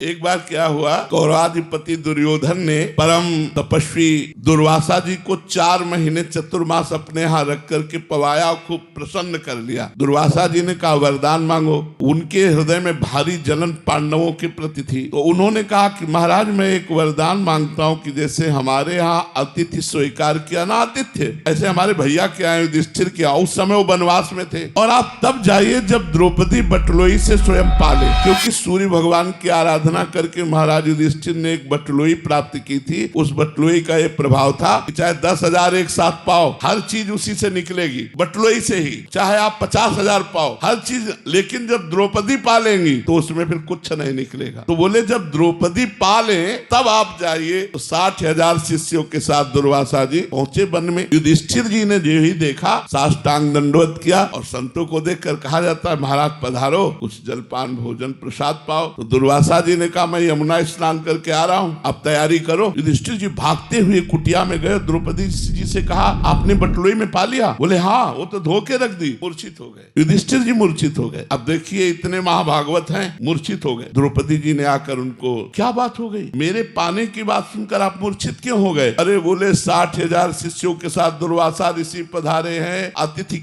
एक बार क्या हुआ, कौरवाधिपति दुर्योधन ने परम तपस्वी दुर्वासा जी को 4 महीने चतुर्मास अपने यहाँ रख करके पवाया, खूब प्रसन्न कर लिया। दुर्वासा जी ने कहा वरदान मांगो। उनके हृदय में भारी जलन पांडवों के प्रति थी, तो उन्होंने कहा कि महाराज मैं एक वरदान मांगता हूँ कि जैसे हमारे यहाँ अतिथि स्वीकार किया ना आतिथ्य, ऐसे हमारे भैया के आए युधिष्ठिर के उस समय वो वनवास में थे, और आप तब जाइए जब द्रौपदी बटलोई से स्वयं पाले, क्योंकि सूर्य भगवान की आराधना करके महाराज युधिष्ठिर ने एक बटलोई प्राप्त की थी। उस बटलोई का एक प्रभाव था कि चाहे 10,000 एक साथ पाओ, हर चीज उसी से निकलेगी, बटलोई से ही। चाहे आप 50,000 पाओ, हर चीज, लेकिन जब द्रौपदी पालेंगी तो उसमें फिर कुछ नहीं निकलेगा। तो बोले जब द्रौपदी पाले तब आप जाइए। तो 60,000 शिष्यों के साथ दुर्वासा जी पहुंचे वन में। युधिष्ठिर जी ने जो ही देखा साष्टांग दंडवत किया, और संतों को देखकर कहा जाता है महाराज पधारो, कुछ जलपान भोजन प्रसाद पाओ। तो दुर्वासा जी ने कहा मैं यमुना स्नान करके आ रहा हूँ, आप तैयारी करो। युधिष्ठिर जी भागते हुए कुटिया में गए, द्रौपदी जी से कहा आपने बटलोई में पा लिया? बोले हाँ, वो तो धो के रख दी। मूर्छित हो गए, युधिष्ठिर जी मूर्छित हो गए। अब देखिए इतने महाभागवत हैं, मूर्छित हो गए। द्रौपदी जी ने आकर उनको क्या बात हो गई, मेरे पाने की बात सुनकर आप मूर्छित क्यों हो गए? अरे बोले 60,000 शिष्यों के साथ दुर्वासा ऋषि पधारे हैं, आतिथ्य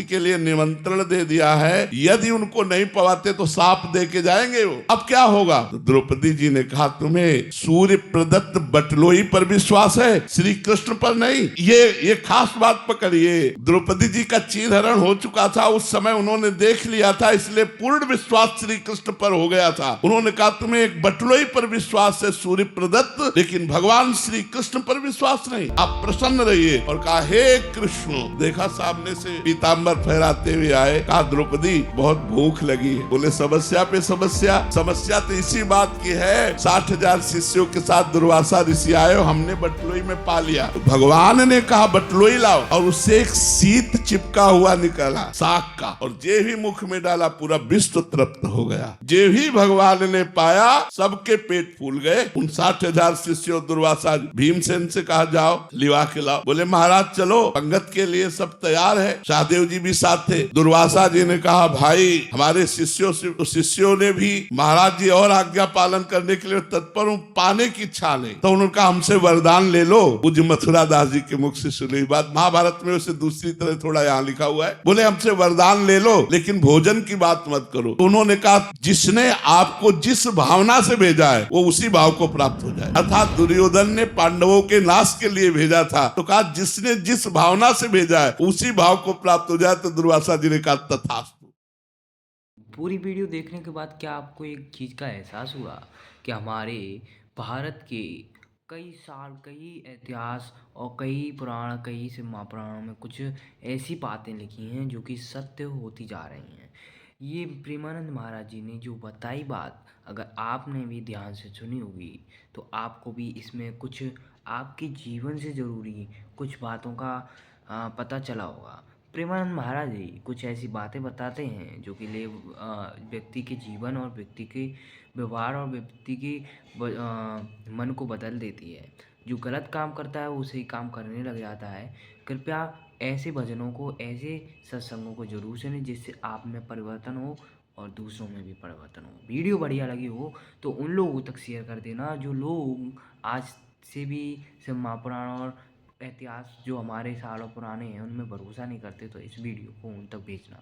के लिए निमंत्रण दे दिया है, यदि उनको नहीं पवाते तो साप दे के जाएंगे वो, अब क्या होगा? तो द्रौपदी जी ने कहा तुम्हें सूर्य प्रदत्त बटलोई पर विश्वास है, श्री कृष्ण पर नहीं। ये खास बात पकड़िए। द्रौपदी जी का चीरहरण हो चुका था, उस समय उन्होंने देख लिया था, इसलिए पूर्ण विश्वास श्री कृष्ण पर हो गया था। उन्होंने कहा तुम्हें एक बटलोई पर विश्वास है सूर्य प्रदत्त, लेकिन भगवान श्री कृष्ण पर विश्वास नहीं, आप प्रसन्न रहिए। और कहा हे कृष्ण, देखा सामने से पीताम्बर फहराते हुए आए। कहा द्रौपदी बहुत भूख लगी है। बोले समस्या पे समस्या तो इसी बात की है, 60,000 शिष्यों के साथ दुर्वासा ऋषि आए, हमने बटलोई में पा लिया। तो भगवान ने कहा बटलोई लाओ, और उससे एक शीत चिपका हुआ निकला साग का, और जे ही मुख में डाला पूरा विश्व तृप्त हो गया। जे ही भगवान ने पाया सबके पेट फूल गए। उन 60,000 शिष्यों दुर्वासा भीमसेन से कहा जाओ लिवा के लाओ। बोले महाराज चलो, पंगत के लिए सब तैयार है। सहदेव जी भी साथ थे। दुर्वासा जी ने कहा भाई हमारे शिष्यों ने भी महाराज जी और आज्ञा पालन करने के लिए तत्पर हूँ, पाने की इच्छा नहीं। तो उन्होंने कहा हमसे वरदान ले लो। पूज्य मथुरा दास जी के मुख से सुनी बात, महाभारत में उसे दूसरी तरह थोड़ा यहाँ लिखा हुआ है। बोले हमसे वरदान ले लो, लेकिन भोजन की बात मत करो। तो उन्होंने कहा जिसने आपको जिस भावना से भेजा है वो उसी भाव को प्राप्त हो जाए। अर्थात दुर्योधन ने पांडवों के नाश के लिए भेजा था, तो कहा जिसने जिस भावना से भेजा है उसी भाव को प्राप्त हो जाए। तो दुर्वासा जी ने कहा तथास्तु। पूरी वीडियो देखने के बाद क्या आपको एक चीज़ का एहसास हुआ कि हमारे भारत के कई साल, कई इतिहास और कई पुराण, कई से महापुराणों में कुछ ऐसी बातें लिखी हैं जो कि सत्य होती जा रही हैं। ये प्रेमानंद महाराज जी ने जो बताई बात, अगर आपने भी ध्यान से सुनी होगी तो आपको भी इसमें कुछ आपके जीवन से ज़रूरी कुछ बातों का पता चला होगा। प्रेमानंद महाराज जी कुछ ऐसी बातें बताते हैं जो कि व्यक्ति के जीवन और व्यक्ति के व्यवहार और व्यक्ति के मन को बदल देती है। जो गलत काम करता है वो सही काम करने लग जाता है। कृपया ऐसे भजनों को, ऐसे सत्संगों को जरूर सुनें जिससे आप में परिवर्तन हो और दूसरों में भी परिवर्तन हो। वीडियो बढ़िया लगी हो तो उन लोगों तक शेयर कर देना जो लोग आज से भी सिर्फ महापुराण और इतिहास जो हमारे सालों पुराने हैं उनमें भरोसा नहीं करते, तो इस वीडियो को उन तक भेजना।